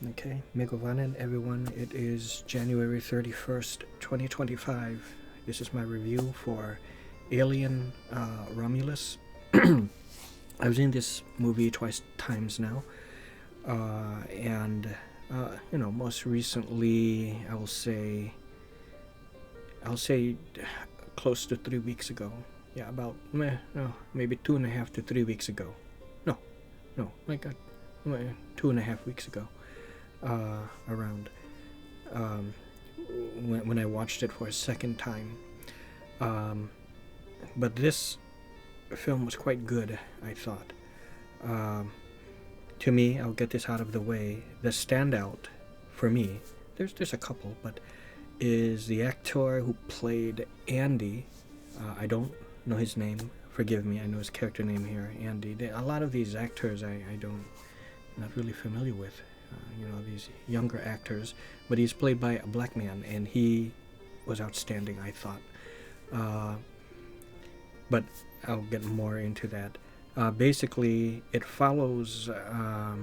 Okay, Megavanen, everyone. It is January 31st, 2025. This is my review for Alien Romulus. I've seen this movie twice times now, and most recently, I'll say close to 3 weeks ago. Yeah, about maybe 2.5 to 3 weeks ago. No, my God, 2.5 weeks ago. Around when I watched it for a second time. But this film was quite good, I thought. To me, I'll get this out of the way. The standout for me, there's a couple, but is the actor who played Andy. I don't know his name. Forgive me. I know his character name here, Andy. A lot of these actors I'm not really familiar with. These younger actors, but he's played by a black man, and he was outstanding, I thought. But I'll get more into that. Basically, it follows. I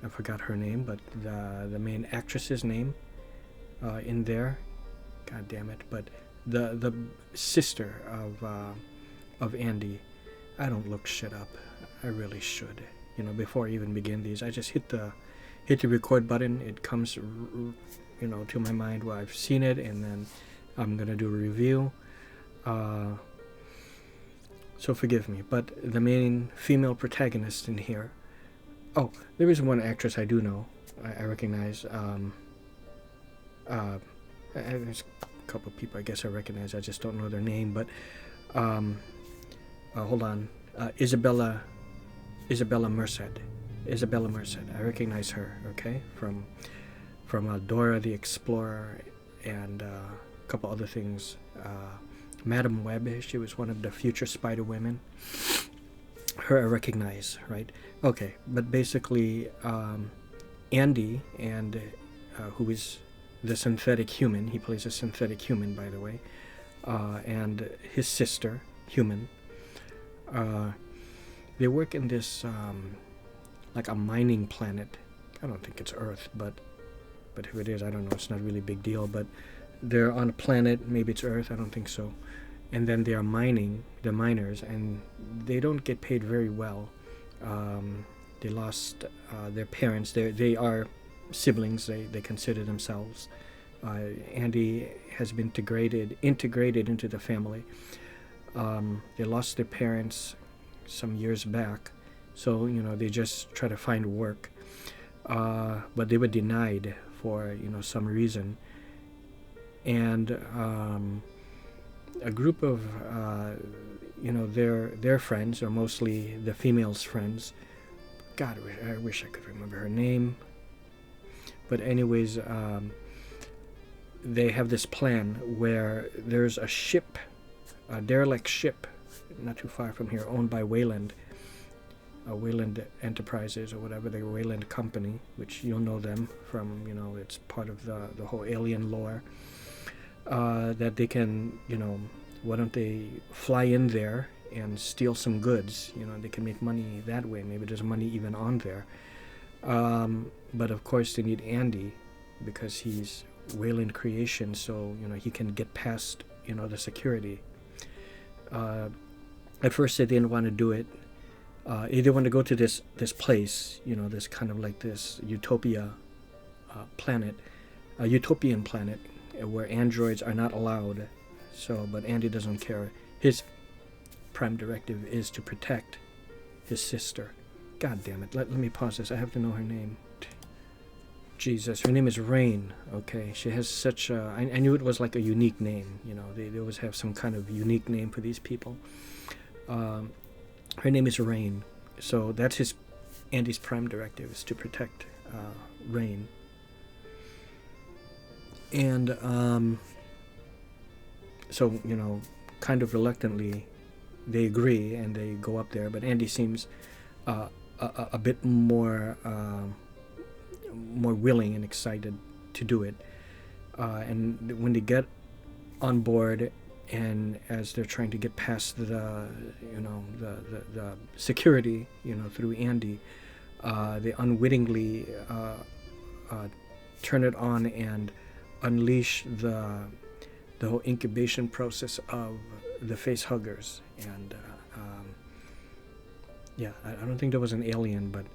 forgot her name, but the main actress's name in there. God damn it! But the sister of Andy. I don't look shit up. I really should. Before I even begin these, I just hit the record button. It comes, to my mind where I've seen it, and then I'm gonna do a review. So forgive me, but the main female protagonist in here. Oh, there is one actress I do know. I recognize. There's a couple of people I guess I recognize. I just don't know their name. But hold on, Isabella Merced. I recognize her, okay, from Dora the Explorer and a couple other things. Madam Web, she was one of the future Spider Women. Her I recognize, right? Okay, but basically, Andy and who is the synthetic human? He plays a synthetic human, by the way, and his sister, human. They work in this like a mining planet. I don't think it's Earth, but if it is, I don't know. It's not really a big deal. But they're on a planet. Maybe it's Earth. I don't think so. And then they are mining. The miners, and they don't get paid very well. They lost their parents. They are siblings. They consider themselves. Andy has been integrated into the family. They lost their parents some years back, so they just try to find work, but they were denied for some reason, and a group of their friends, or mostly the female's friends. God, I wish I could remember her name, but anyways, they have this plan where there's a ship, a derelict ship, not too far from here, owned by Wayland Enterprises, or whatever, the Wayland Company, which you'll know them from, it's part of the whole alien lore, that they can, why don't they fly in there and steal some goods, they can make money that way. Maybe there's money even on there, but of course they need Andy because he's Wayland creation, so he can get past the security. At first they didn't want to do it. They didn't want to go to this place, this kind of like this utopia planet, a utopian planet where androids are not allowed. So, but Andy doesn't care. His prime directive is to protect his sister. God damn it! Let me pause this. I have to know her name. Jesus, her name is Rain. Okay, she has such a. I knew it was like a unique name. They always have some kind of unique name for these people. Her name is Rain, so that's Andy's prime directive, is to protect Rain. And so kind of reluctantly, they agree and they go up there. But Andy seems a bit more willing and excited to do it. And when they get on board, and as they're trying to get past the security, through Andy, they unwittingly turn it on and unleash the whole incubation process of the face huggers. And yeah, I don't think there was an alien, but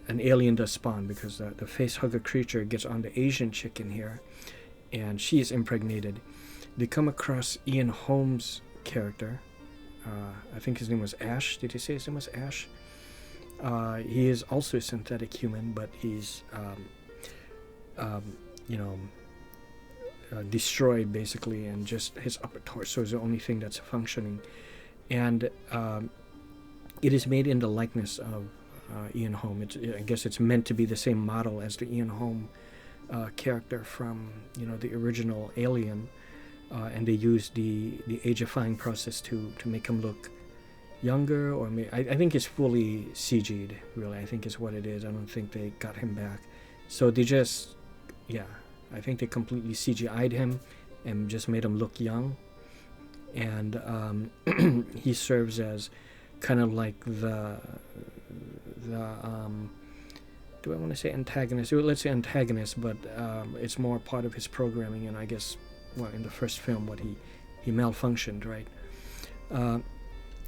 an alien does spawn, because the face hugger creature gets on the Asian chick in here, and she is impregnated. They come across Ian Holmes' character. I think his name was Ash. Did he say his name was Ash? He is also a synthetic human, but he's you know, destroyed basically, and just his upper torso is the only thing that's functioning. And it is made in the likeness of Ian Holm. I guess it's meant to be the same model as the Ian Holm character from, you know, the original Alien, and they used the agifying process to make him look younger, or I think it's fully CG'd, really. I think is what it is. I don't think they got him back. So they just, yeah, I think they completely CGI'd him and just made him look young. And he serves as kind of like the do I want to say antagonist? Let's say antagonist, but it's more part of his programming. And I guess, well, in the first film, what he malfunctioned, right?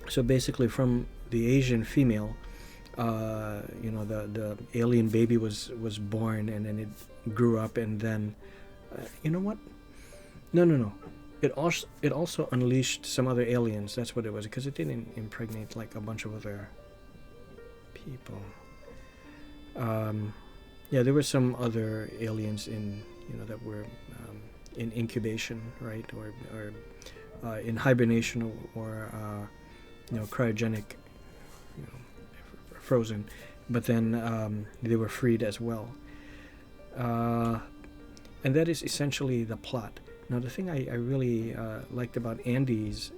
So basically, from the Asian female, you know, the alien baby was born, and then it grew up, and then, you know what? No. It also unleashed some other aliens. That's what it was, because it didn't impregnate like a bunch of other people. Yeah, there were some other aliens in, you know, that were in incubation, right, or in hibernation, or you know, cryogenic, you know, frozen, but then they were freed as well. And that is essentially the plot. Now, the thing I really liked about Andy's,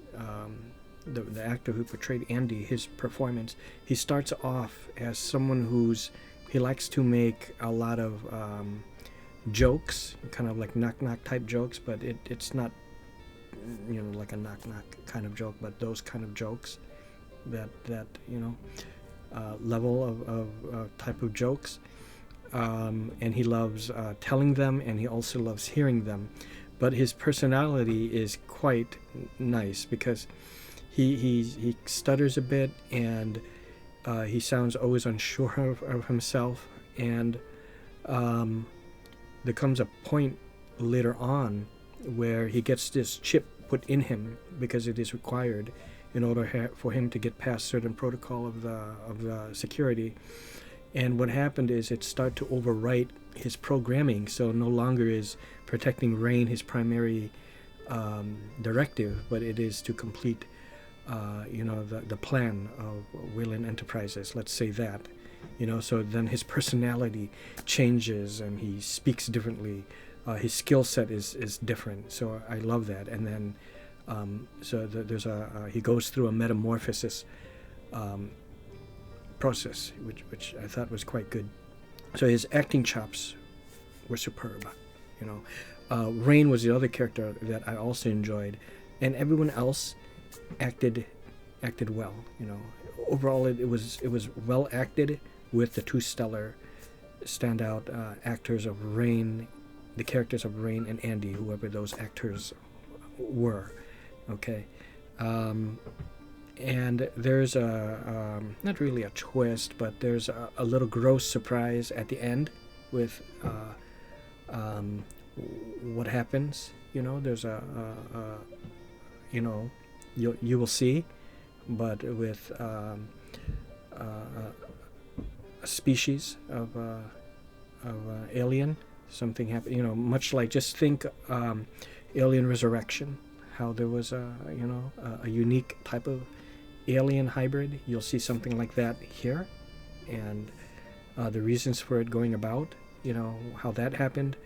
the actor who portrayed Andy, his performance, he starts off as someone he likes to make a lot of jokes, kind of like knock-knock type jokes, but it's not, you know, like a knock-knock kind of joke, but those kind of jokes, that you know, level of type of jokes. And he loves telling them, and he also loves hearing them. But his personality is quite nice, because he stutters a bit, and he sounds always unsure of himself. And there comes a point later on where he gets this chip put in him, because it is required in order for him to get past certain protocol of the security. And what happened is it started to overwrite his programming, so no longer is protecting Rain his primary directive, but it is to complete, you know, the plan of Wayland Enterprises. Let's say that, you know. So then his personality changes, and he speaks differently. His skill set is different. So I love that. And then so there's he goes through a metamorphosis process, which I thought was quite good. So his acting chops were superb, you know. Rain was the other character that I also enjoyed, and everyone else acted well, you know. Overall, it was well acted, with the two stellar standout actors of Rain, the characters of Rain and Andy, whoever those actors were. Okay. And there's not really a twist, but there's a little gross surprise at the end with what happens. You know, there's you know, you will see, but with a species of alien, something happened. You know, much like, just think Alien Resurrection, how there was a unique type of alien hybrid. You'll see something like that here, and the reasons for it going about, you know, how that happened.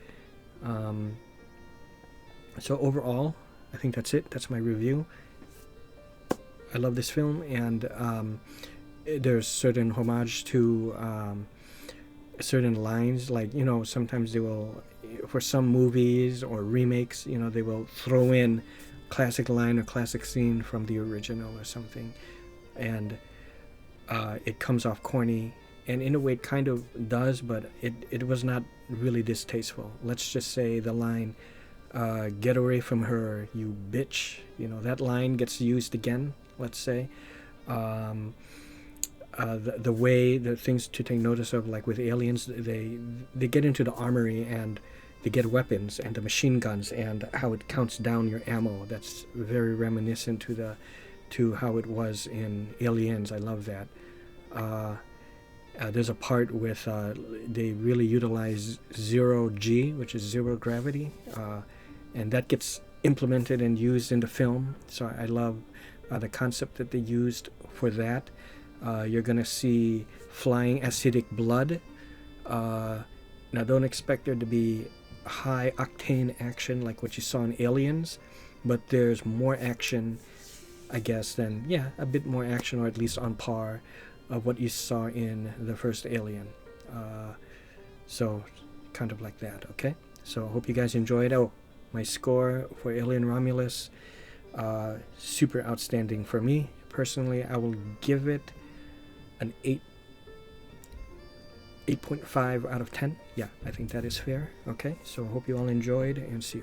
So overall, I think that's it. That's my review. I love this film, and there's certain homage to certain lines, like, you know, sometimes they will, for some movies or remakes, you know, they will throw in classic line or classic scene from the original or something, and it comes off corny, and in a way it kind of does, but it was not really distasteful. Let's just say the line, get away from her, you bitch. You know, that line gets used again, let's say. The way, the things to take notice of, like with aliens, they get into the armory and they get weapons and the machine guns and how it counts down your ammo. That's very reminiscent to how it was in Aliens. I love that. There's a part with they really utilize 0G, which is zero gravity, and that gets implemented and used in the film. So I love the concept that they used for that. You're gonna see flying acidic blood. Now don't expect there to be high octane action like what you saw in Aliens, but there's more action, I guess, than, yeah, a bit more action, or at least on par of what you saw in the first Alien. So kind of like that. Okay, so I hope you guys enjoyed. Oh, my score for Alien Romulus, super outstanding for me personally. I will give it an 8.5 out of 10. Yeah, I think that is fair. Okay, so I hope you all enjoyed, and see you.